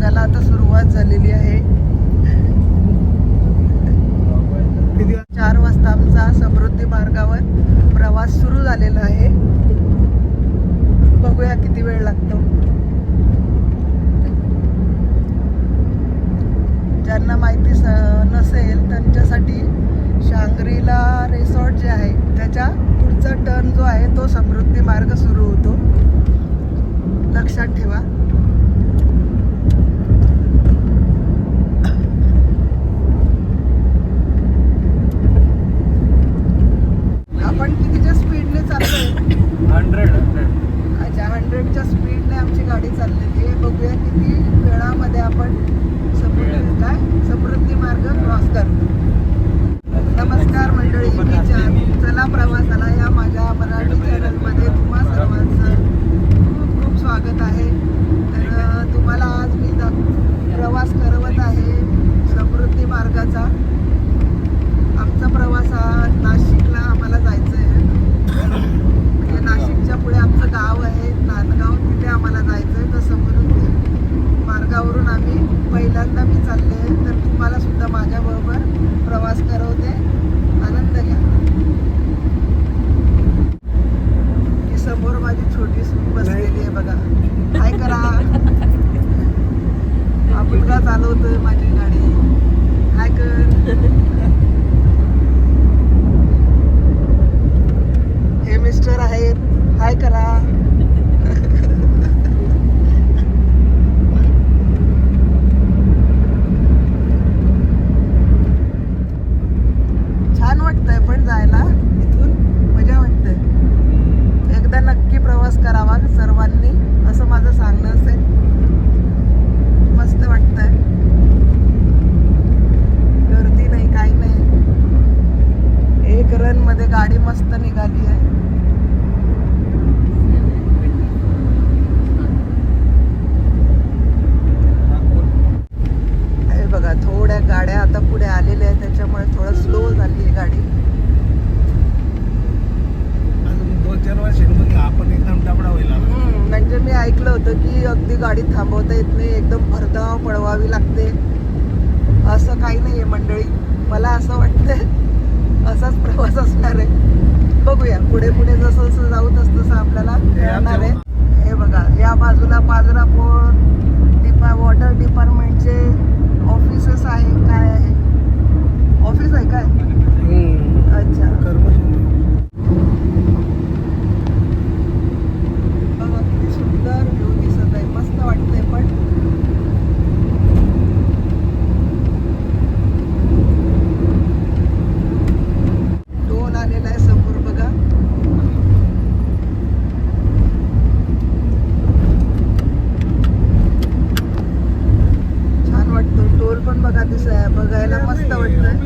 मार्गाला आता सुरुवात झालेली आहे. 4 वाजता आमचा समृद्धी मार्गावर प्रवास सुरू झालेला आहे. बघूया किती वेळ लागतो. ज्यांना माहिती नसेल त्यांच्यासाठी शांग्रीला रिसॉर्ट जे आहे त्याच्या पुढचा टर्न जो आहे तो समृद्धी मार्ग सुरू होतो. लक्षात ठेवा. आपण कितीच्या स्पीडने चाललोय? 100. अच्छा, 100च्या स्पीडने आमची गाडी चाललेली आहे. बघूया किती वेळामध्ये आपण समृद्धी मार्ग क्रॉस करतो. नमस्कार मंडळी, मी चला प्रवासाला या माझ्या मराठी चॅनलमध्ये तुम्हा सर्वांचं खूप खूप स्वागत आहे. तर तुम्हाला आज मी प्रवास करवत आहे समृद्धी मार्गाचा. आमचा प्रवास हा नाशिकला आम्हाला जायचं आहे. म्हणजे नाशिकच्या पुढे आमचं गाव आहे नांदगाव, तिथे आम्हाला जायचं आहे. तर समृद्धी मार्गावरून आम्ही पहिल्यांदा मी चालले आहे. तर तुम्हाला सुद्धा माझ्याबरोबर प्रवास करवते. आनंद घ्या. ही समोर माझी छोटी सून बसलेली आहे बघा. काय करा, हा मुलगा चालवतोय माझी गाडी. काय कर. हे मिस्टर आहेत. हाय करा. छान वाटतंय पण जायला इथून, मजा वाटते. एकदा नक्की प्रवास करावा सर्वांनी, असं माझं सांगणं असेल. मस्त वाटतंय. गर्दी नाही, काही नाही. एक रन मध्ये गाडी मस्त निघाली आहे. हे बघा, थोड्या गाड्या आता पुढे आलेल्या आहेत त्याच्यामुळे थोडं स्लो झाली आहे गाडी. 2-4 वर्षांमध्ये आपण एकदम डबडा होईल. म्हणजे मी ऐकलं होतं की अगदी गाडी थांबवता येत नाही, एकदम भरधाव पळवावी लागते. असं काही नाहीये मंडळी, मला असं वाटतंय असाच प्रवास असणार आहे. बघूया पुढे पुढे जसं जसं जाऊ तसं तसं आपल्याला कळणार आहे. हे बघा, या बाजूला पाजरा पोर्ट वॉटर डिपार्टमेंटचे ऑफिसेस आहे. काय आहे? ऑफिस आहे काय? अच्छा. बघा किती सुंदर व्ह्यू दिसत आहे. मस्त वाटतंय. पण टोल आलेला आहे समोर बघा. छान वाटतो टोल पण बघा. बघायला मस्त वाटतंय.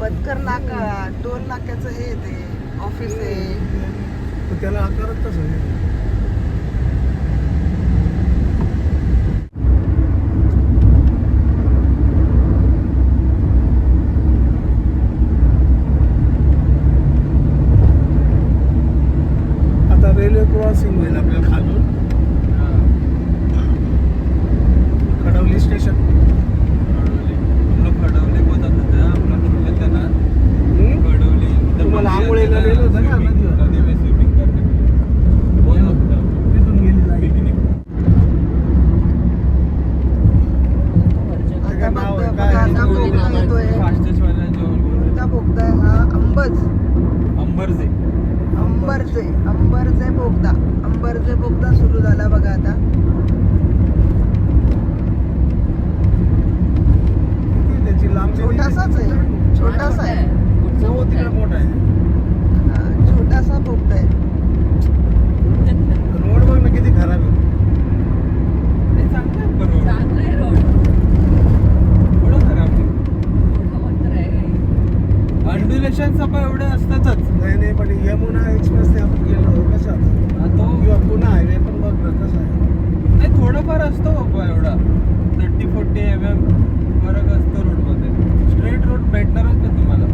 पदकर नाका, टोल नाक्याचं हे ते ऑफिस आहे. त्याला आकारत तसं. आता रेल्वे क्रॉसिंग होईल आपल्याला खालून. खडवली स्टेशन. तुम्हाला आंघोळीला नेलं होतं ना नदीवर. तिथून गेली जाईल. आता बोगदा येतोय. कोणता बोगदा आहे हा? अंबरजे बोगदा. अंबरजे बोगदा सुरू झाला बघा आता. त्याची लांबी छोटासाच आहे. छोटासा आहे. मोठा आहे. छोटासा बोगदा आहे. रोड बघ ना किती खराब आहे. अंडुलेशनचा पण एवढे असतातच. नाही पण यमुना एक्सप्रेसने आपण गेलो कसं किंवा पुणे हायवे पण बघ कसं आहे. नाही थोडंफार असतो बाबा एवढा 30-40 mm फरक असतो रोडमध्ये. स्ट्रेट रोड भेटणारच नाही तुम्हाला.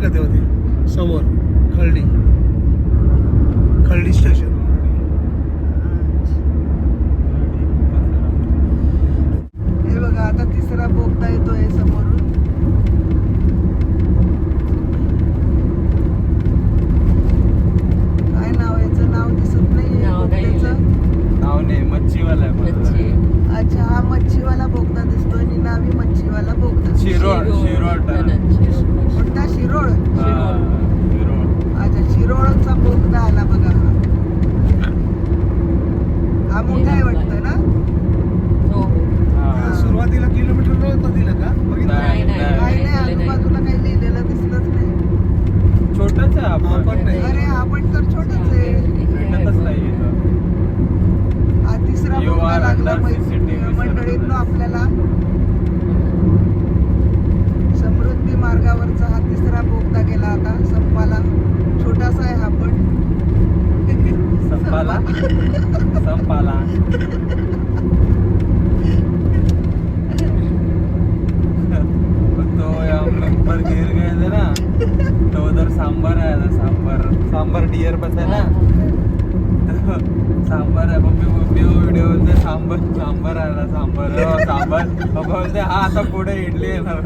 का तेव्हा ते समोर खर्डी स्टेशन. हे बघा आता तिसरा बोगदा येतोय समोरून. काय नाव याचं? नाव दिसत नाहीये नाव नाही बोगद्याचं. नाव नाही, मच्छीवाला आहे मच्छी. बरोबर. अच्छा, हा मच्छीवाला बोगदा दिसतोय. निनावी मच्छीवाला बोगदा. शिरोळ कोणता? शिरोळ. हा, शिरोळ. अच्छा, शिरोळचा बोगदा आला बघा. हा मोठा आहे वाटतं ना? हो. हा. सुरुवातीला किलोमीटर नव्हतं दिलं का बघितलं? नाही, नाही. काही नाही, आजूबाजूला काही लिहिलेलं दिसलंच नाही. छोटंच आहे आपण नाही. अरे आपण तर छोटच आहे. भेटतच नाही इथं. हा तिसरा You बोगदा are लागला under CCTV मंडळींनो आपल्याला. समृद्धी मार्गावरचा हा तिसरा बोगदा गेला आता संपाला. छोटासा आहे हा पण. संपाला. संपाला. तो हम लोग पर गिर गए थे ना, तो उधर सांबर आया था. सांबर डियर पता है ना. तो सांबर है. मम्मी वो वीडियो बोलते सांबर आया सांबर बोलते हा आता पुढे इडली येणार.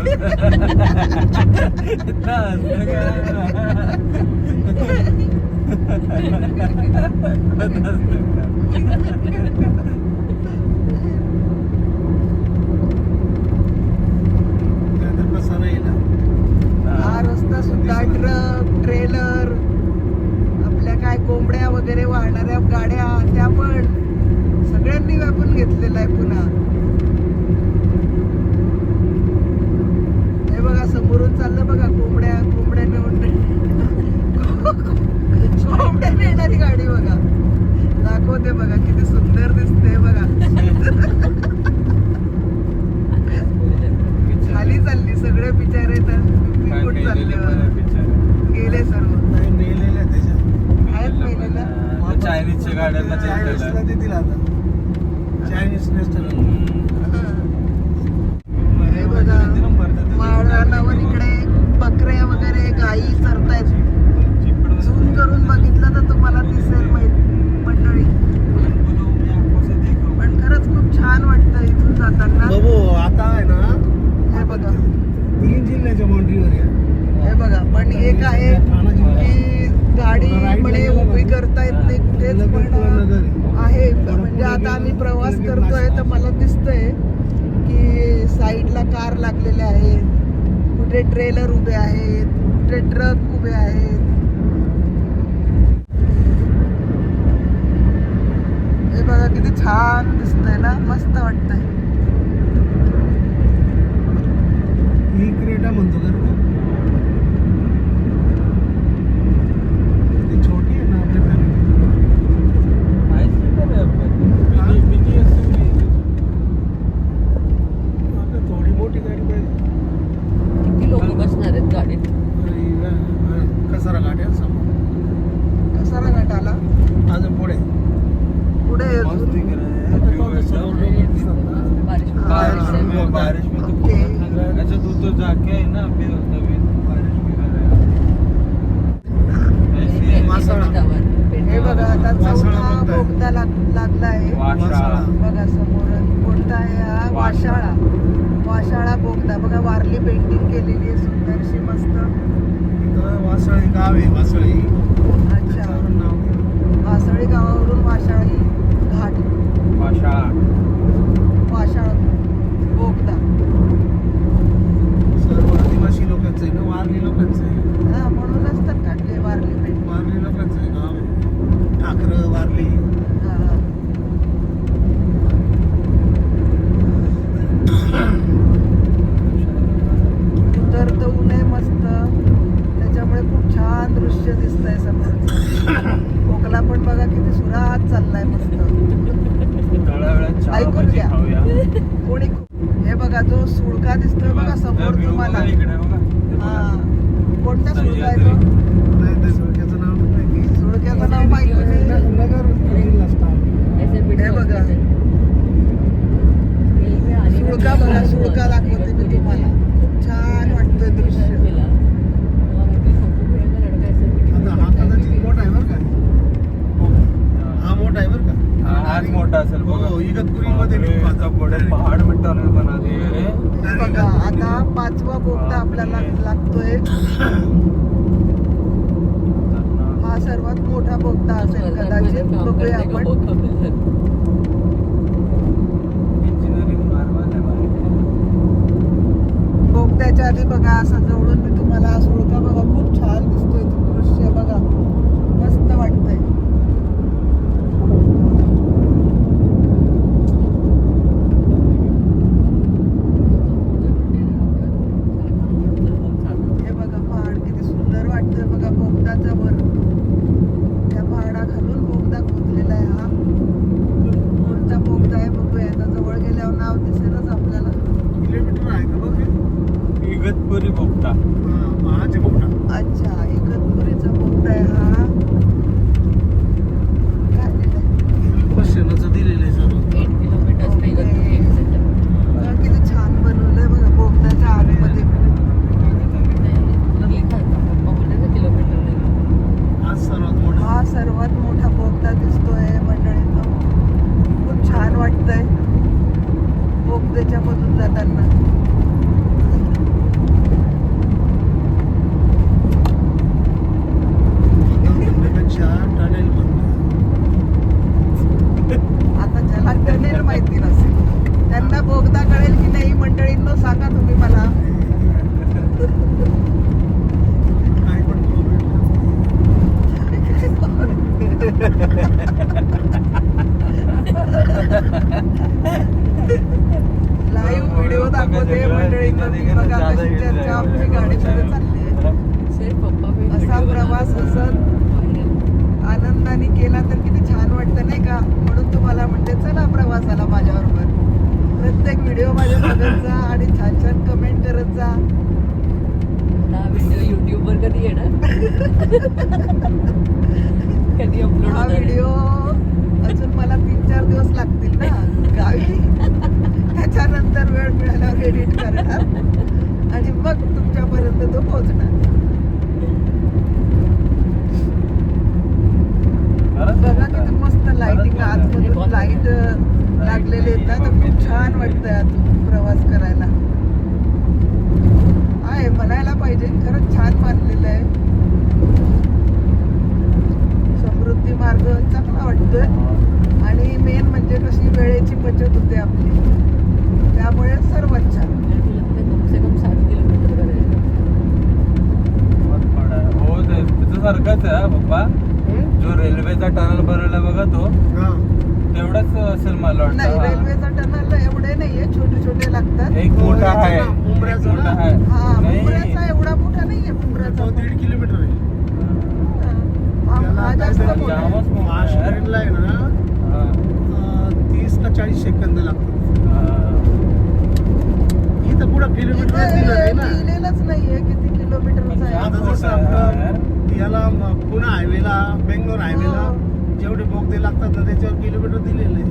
इतना हंसने का त्यानंतर कसं राहील हा रस्ता सुद्धा ट्रक, ट्रेलर, आपल्या काय कोंबड्या वगैरे वाहणाऱ्या गाड्या त्या पण सगळ्यांनी व्यापून घेतलेला आहे पुन्हा. हे बघा समोरून चाललं बघा कोंबड्या नेऊन कोंबड्या नेणारी गाडी बघा. दाखवते बघा किती सुंदर दिसते बघा. खाली चालली सगळे बिचारे तर निघून चालले बघा. गेले सर्व. नाही मेलेलं आहे त्याच्यात. आहेत महिलेला. चायनीजच्या गाड्यांना चायनीजला देतील आता. Chinese Nestlé. हे बघा माळरानावर इकडे बकऱ्या वगैरे गाई चरतायत. झूम करून बघितलं तर तुम्हाला दिसेल मंडळी. पण खरंच खूप छान वाटतं इथून जाताना. बाबू आता आहे ना हे बघा 3 जिल्ह्याच्या बाउंड्रीवर आहे. हे बघा पण एक आहे की गाडी म्हणे उभी करता येत नाही कुठेच. पण आहे म्हणजे आता आम्ही प्रवास करतोय तर मला दिसतंय की साईडला कार लागलेल्या आहेत, कुठे ट्रेलर उभे आहेत, कुठे ट्रक उभे आहेत. हे बघा किती छान दिसतंय ना, मस्त वाटतंय. ही क्रेटा म्हणतो का रे? ती छोटी आहे ना आपली फॅमिली. आपल्या थोडी मोठी गाडी पाहिजे. किती लोक बसणार आहेत गाडीत? कसारा गाड्या समोर. कसारा घाट आला अजून पुढे पुढे मस्त अजून. दिख रहा है व्यू एकदम. बारिश बारिश में तो ओके. अच्छा तू तो जाके है ना अभी तभी बारिश भी कर रहा है. ऐसी है. वासाळा. हे बघा आता वासाळा चौथा बोगदा आहे. बोगदा लागला आहे वाशाळा. बघा समोर. कोणता आहे हा? वाशाळा. वाशाळा बोगदा बघा. वारली पेंटिंग केलेली आहे सुंदरशी मस्त. इथं वासळी गाव आहे. वासळी अच्छा, त्याच्यावरून नाव दिलं. वासळी गावावरून वाशाळी घाट. वाशाळा. वाशाळा बोगदा. सर्व आदिवासी लोकांचं आहे ना, वारली लोकांचं आहे. हा म्हणूनच तर काढले वारली पेंटिंग. वारली लोकांचं आहे गाव आहे. ठाकर वारली. हा. उतरतं ऊन आहे मस्त, त्याच्यामुळे खूप छान दृश्य दिसतंय समोर. कोकला पण बघा किती सुरात चाललाय मस्त. थोड्या वेळात चहा ऐकून भजी घ्या. खाऊया. कोणी हे बघा जो सुळका दिसतोय बघा समोर view तुम्हाला. बघा इकडे बघा. ते बघा. हा कोणता सुळका आहे सह्याद्री. तो? नाही ते सुळक्याचं नाव नाही. सुळक्याचं नाव माहिती नाही. नगर जिल्हा स्थान. हे बघा सुळका बघा. सुळका दाखवते मी तुम्हाला. खूप छान वाटतोय दृश्य. हाच मोठा असेल बघा. हो, इगतपुरीमध्ये अरे, निघतो आता आता. बडे पहाड में टनल बना दिए रे. हे बघा आता 5वा बोगदा आपल्याला लागतोय. हा सर्वात मोठा बोगदा असेल कदाचित. बघूया आपण. इंजिनिअरिंग मारवायला आहे बाहेर. बोगद्याच्या आधी बघा असं जवळून मी तुम्हाला सुळका बघा खूप छान दिसतोय तो दृश्य बघा. मस्त वाटतंय. हे बघा पहाड किती सुंदर वाटतोय बघा बोगदाचा वर. त्या पहाडाखालून बोगदा खोदलेला आहे हा. कोणता बोगदा आहे बघूया. आता जवळ गेल्यावर नाव दिसेलच आपल्याला. किलोमीटर आहे का बघ हे? इगतपुरी बोगदा. महाचे मोठा. अच्छा इगतपुरीचा बोगदा आहे हा. काय लिहिलंय? क्वेश्चनचं दिलेलं आहे सर्व. 8 किलोमीटर नाही इगतपुरी exit आहे. बघा किती छान बनवलंय बघा बोगदाच्या आतमध्ये. नाही, लिखा होता. पप्पा बोलले ना किलोमीटर नाही. आज सर्वात मोठा. हा सर्वात मोठा बोगदा दिसतोय मंडळींनो. खूप छान वाटतंय बोगद्याच्या मधून जाताना. पेक्षा टनेल आता ज्याला टनेल माहिती नसेल त्यांना बोगदा कळेल की नाही मंडळींनो सांगा तुम्ही मला. काय पण लाईव्ह व्हिडिओ दाखवते मंडळींनो. ती बघा कशी चर्चा आमची गाडीमध्ये चालली आहे. सिर्फ पप्पा पे असा प्रवास असत आनंदाने केला तर किती छान वाटतं नाही का. म्हणून तुम्हाला म्हणते चला प्रवासाला माझ्याबरोबर. प्रत्येक व्हिडिओ माझ्या बघत जा आणि छान छान कमेंट करत जा. हा व्हिडिओ YouTube वर कधी येणार? कधी अपलोड हा होणार आहे? व्हिडिओ अजून मला 3-4 दिवस लागतील ना गावी. त्याच्यानंतर वेळ मिळाल्यावर एडिट करणार आणि मग तुमच्यापर्यंत तो पोहोचणार. बघा किती मस्त लाइटिंग आतमधून लाईट लागलेले आहेत ना. तर खूप छान वाटतंय आतून प्रवास करायला. आहे म्हणायला पाहिजे खरंच छान बांधलेलं आहे. समृद्धी मार्ग चांगला वाटतोय. आणि मेन म्हणजे कशी वेळेची बचत होते आपली. त्यामुळे सर्वात छान. मेरे को लगता है कम से कम 60 किलोमीटर का रहेगा. बहुत बडा आहे. हो ते त्याचं सारखंच आहे हा पप्पा. जो रेल्वेचा टनल बनवला बघा तो हा. तेवढाच असेल मला नाही वाटतं. रेल्वेचा टनल एवढे नाहीये. छोटे छोटे लागतात. एक मोठा आहे. याचा ना, मुंबऱ्याचा एक मोठा ना. आहे. हा नाही. मुंबऱ्याचा एवढा मोठा नाहीये. मुंबऱ्याचा तो 1.5 किलोमीटर आहे. हा जास्त त्याला मोठा आहे. जामच मोठा आहे. महाराष्ट्राला आहे ना हा. 30 का 40 सेकंद लागतात. हा. इथं पुढं किलोमीटर दिलं नाही इथं ना. लिहिलेलंच नाहीये किती किलोमीटरचा आहे. आता जसं आपलं याला पुणे हायवेला बेंगलोर हायवेला जेवढे बोगदे लागतात ना त्याच्यावर किलोमीटर दिलेलं आहे.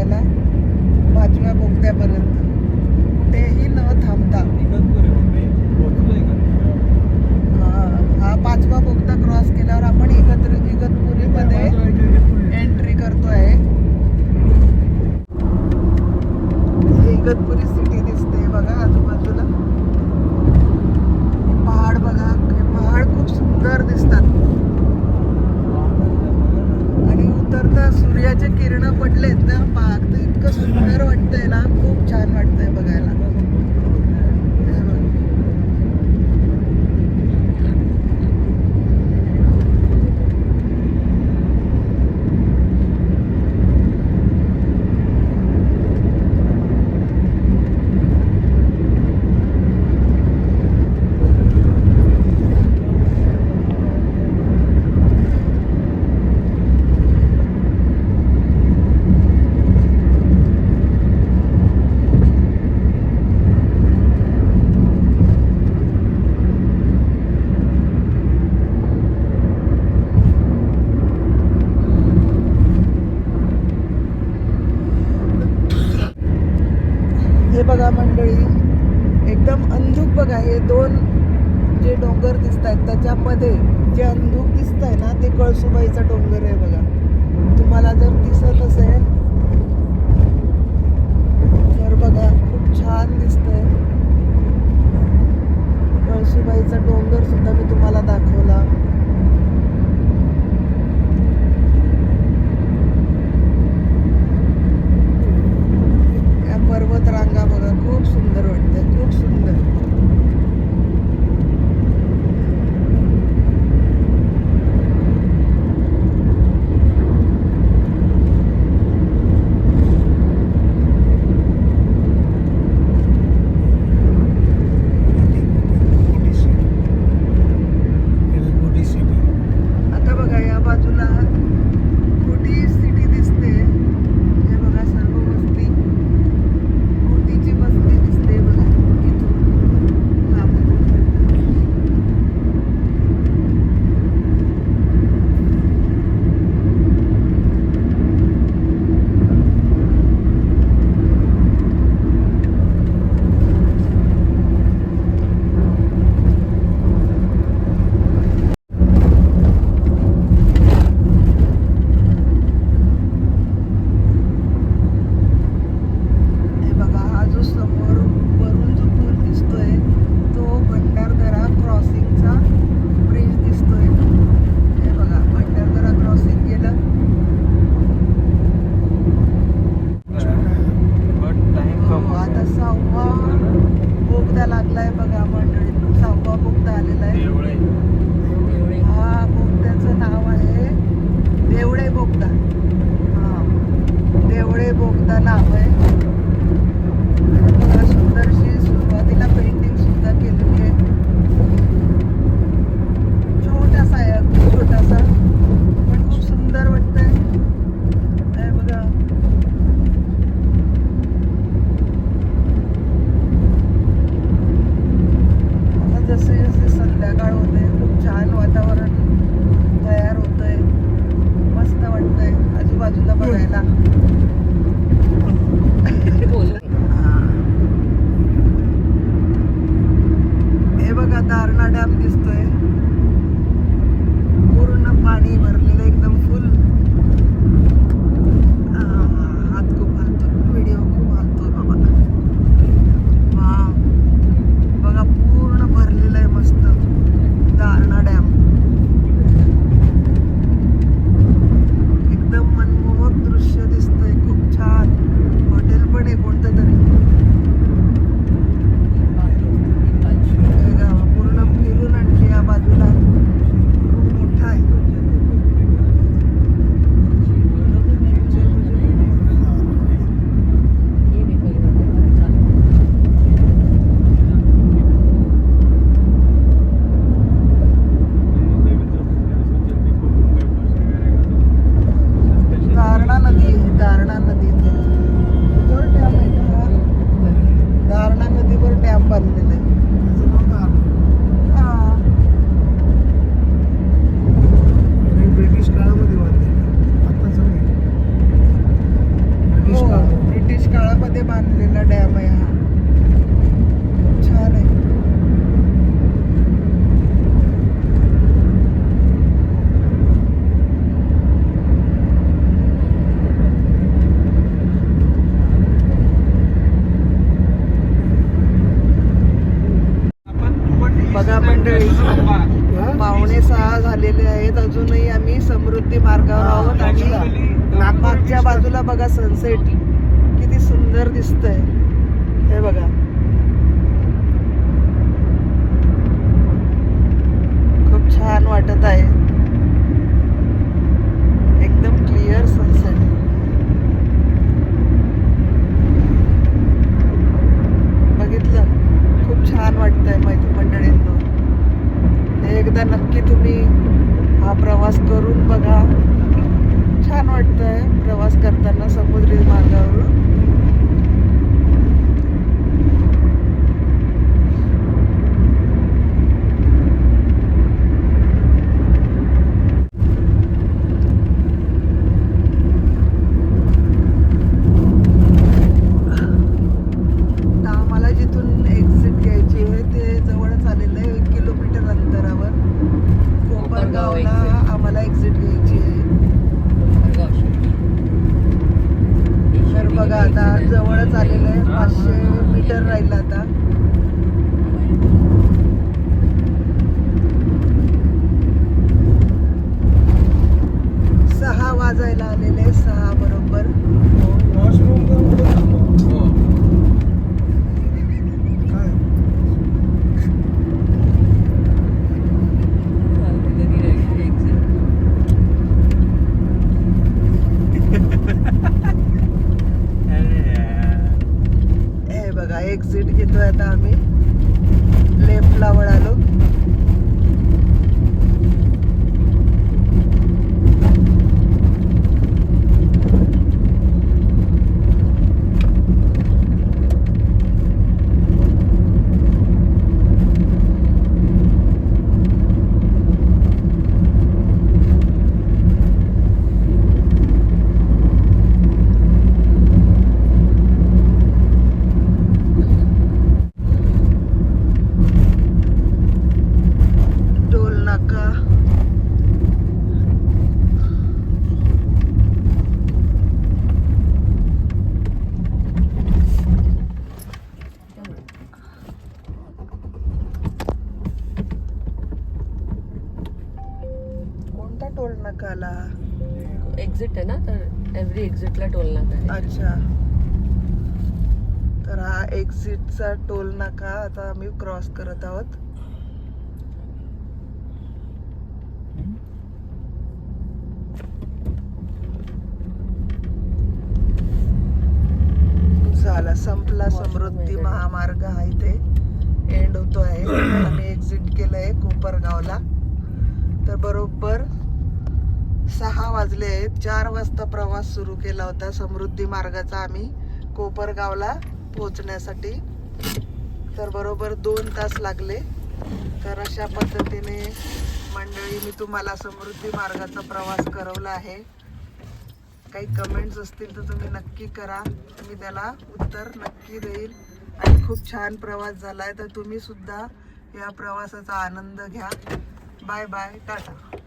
बघायला 5व्या बोगद्यापर्यंत कुठेही न थांबता. हा 5वा बोगदा क्रॉस केल्यावर आपण इगतपुरीमध्ये एंट्री करतोय. इगतपुरी सिटी दिसते बघा आजूबाजूला. पहाड बघा, पहाड खूप सुंदर दिसतात आणि उतरता सूर्याचे किरण पडलेत ना पाक, तर इतकं सुंदर वाटतंय ना, खूप छान वाटतंय बघायला. हे बघ. हे बघा मंडळी, एकदम अंधुक बघा. हे 2 जे डोंगर दिसत आहेत त्याच्यामध्ये जे अंधुक दिसत आहे ना, ते कळसुबाईचा डोंगर आहे बघा. तुम्हाला जर दिसत असेल तर बघा, खूप छान दिसतंय. कळसुबाईचा डोंगर सुद्धा मी तुम्हाला दाखवला. पर्वत रांगा बघा, खूप सुंदर वाटतंय, खूप सुंदर. आता बघा या बाजूला मोठी सिटी दिसते. हे बघा सर्व वस्ती, मोठीची वस्ती दिसते बघा इथून लांबून. हे बघा, हा जो समोर वरून जो पूल दिसतोय तो भंडारदरा क्रॉसिंगचा ब्रिज दिसतोय. हे बघा, भंडारदरा क्रॉसिंग केलं. हो, आता 6वा बोगदा लागलाय बघा मंडळी. 6वा बोगदा आलेला आहे. हा बोगद्याचं नाव आहे देवळे बोगदा. हा, देवळे बोगदा नाव आहे. आणि बघा, सुंदरशी सुरुवातीला पेंटिंग सुद्धा केलेली आहे. छोटासा आहे, अगदी छोटासा, पण खूप सुंदर वाटतंय. हे बघा, आता जसे जसे संध्याकाळ होते खूप छान वातावरण तयार होतंय. मस्त वाटतंय आजूबाजूला बघायला. बोल. हे बघा, दारणा डॅम दिसतोय. पूर्ण पाणी भरलेलं, एकदम फुल. हात खूप हालतो, व्हिडिओ खूप हालतो बाबा. वा बघा, पूर्ण भरलेलं आहे मस्त दारणा डॅम. एकदम मनमोहक दृश्य दिसतंय, खूप ब्रिटिश काळामध्ये बांधलेला डॅम आहे हा. खूप छान आहे. बघा मंडळी, 5:45 झालेले आहेत. अजूनही आम्ही समृद्धी मार्गावर आहोत आणि मागच्या बाजूला बघा सनसेट किती सुंदर दिसतंय. हे बघा, खूप छान वाटत आहे. एकदम क्लिअर सनसेट. बघितलं, खूप छान वाटतंय मंडळींनो. एकदा नक्की तुम्ही हा प्रवास करून बघा. छान वाटतंय प्रवास करताना समुद्री मार्गावरून. आम्हाला जिथून एक्झिट घ्यायची आहे ते जवळच आलेलं आहे. 1 किलोमीटर अंतरावर कोपरगावला आम्हाला एक्झिट घ्यायची आहे. तर बघा आता जवळच आलेलं आहे. 500 मीटर राहिलं आता. सहा वाजायला आलेले, 6 बरोबर. वॉशरूम काय हे बघा एक्झिट घेतोय आता आम्ही. लेफ्टला वळालो. टोल नाका. कोणता टोल नाका आला? एक्झिट आहे ना, तर एव्हरी एक्झिटला टोल नाका आहे. अच्छा, तर हा एक्झिटचा टोल नाका आता आम्ही क्रॉस करत आहोत. झाला, संपला. समृद्धी महामार्ग हा इथे एंड होतो आहे. आम्ही एक्झिट केलंय कोपरगावला. तर बरोबर 6 वाजले आहेत. 4 वाजता प्रवास सुरू केला होता समृद्धी मार्गाचा आम्ही कोपरगावला पोहोचण्यासाठी. तर बरोबर 2 तास लागले. तर अशा पद्धतीने मंडळी मी तुम्हाला समृद्धी मार्गाचा प्रवास करवला आहे. काही कमेंट्स असतील तर तुम्ही नक्की करा, मी त्याला उत्तर नक्की देईल. आणि खूप छान प्रवास झालाय, तर तुम्ही सुद्धा या प्रवासाचा आनंद घ्या. Bye bye, Tata.